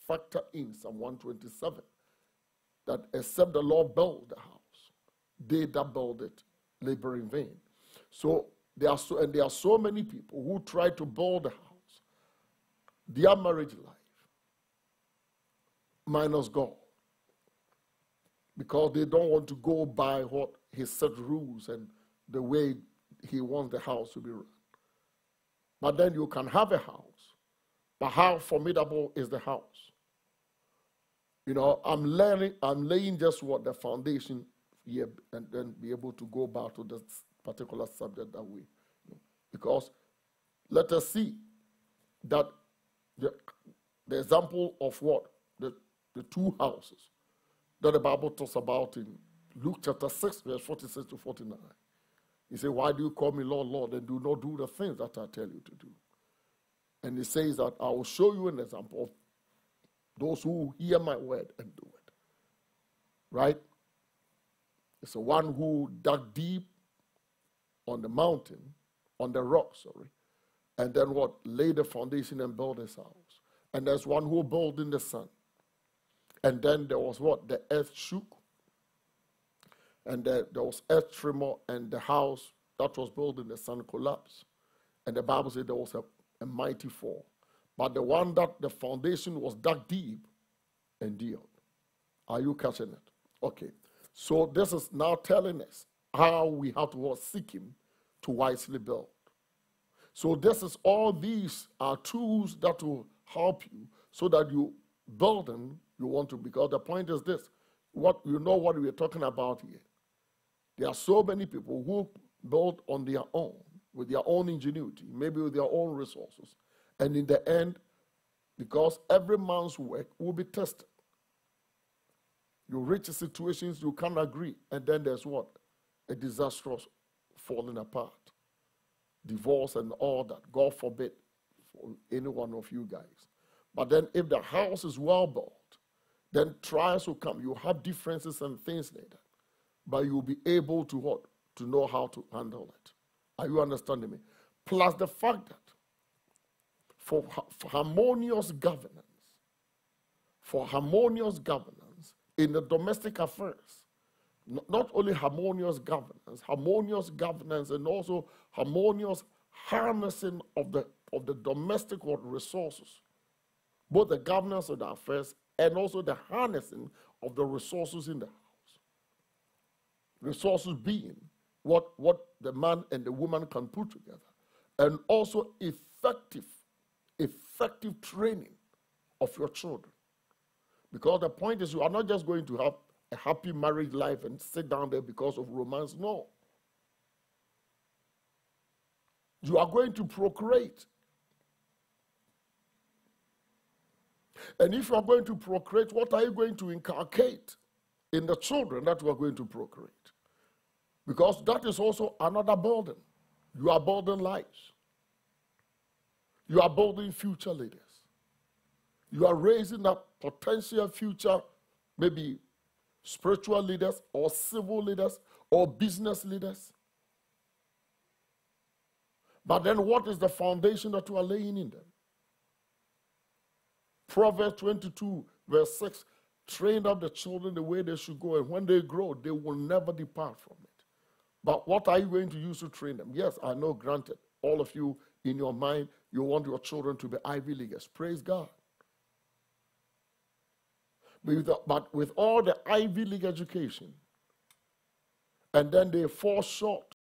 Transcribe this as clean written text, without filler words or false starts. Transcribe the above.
factor in Psalm 127 that except the Lord build the house, they that build it labor in vain. So there are so many people who try to build a house, their marriage life minus God, because they don't want to go by what he set rules and the way he wants the house to be run. But then you can have a house, but how formidable is the house? You know, I'm laying just what the foundation here, and then be able to go back to this particular subject that we, because let us see that the example of what? The two houses that the Bible talks about in Luke chapter 6, verse 46 to 49. He said, why do you call me Lord, Lord, and do not do the things that I tell you to do? And he says that I will show you an example of those who hear my word and do it. Right? It's the one who dug deep on the mountain, on the rock, and then what? Laid the foundation and built his house. And there's one who built in the sun. And then there was what? The earth shook. And there was earth tremor, and the house that was built in the sun collapsed. And the Bible said there was a mighty fall. But the one that the foundation was dug deep endured. Are you catching it? Okay. So this is now telling us how we have to seek him to wisely build. So this is all these are tools that will help you so that you build them you want to, because the point is this, what we're talking about here. There are so many people who build on their own, with their own ingenuity, maybe with their own resources. And in the end, because every man's work will be tested. You reach situations you can't agree, and then there's what? A disastrous falling apart. Divorce and all that. God forbid for any one of you guys. But then if the house is well built, then trials will come. You have differences and things like that. But you'll be able to what? To know how to handle it. Are you understanding me? Plus the fact that for harmonious governance in the domestic affairs, not only harmonious governance and also harmonious harnessing of the domestic resources, both the governance of the affairs and also the harnessing of the resources in the house. Resources being what the man and the woman can put together, and also effective training of your children. Because the point is, you are not just going to have a happy married life and sit down there because of romance. No. You are going to procreate. And if you are going to procreate, what are you going to inculcate in the children that you are going to procreate? Because that is also another burden. You are building lives. You are building future leaders. You are raising up potential future, maybe spiritual leaders or civil leaders or business leaders. But then what is the foundation that you are laying in them? Proverbs 22, verse 6, train up the children the way they should go, and when they grow, they will never depart from it. But what are you going to use to train them? Yes, I know, granted, all of you in your mind, you want your children to be Ivy Leaguers. Praise God. But with all the Ivy League education, and then they fall short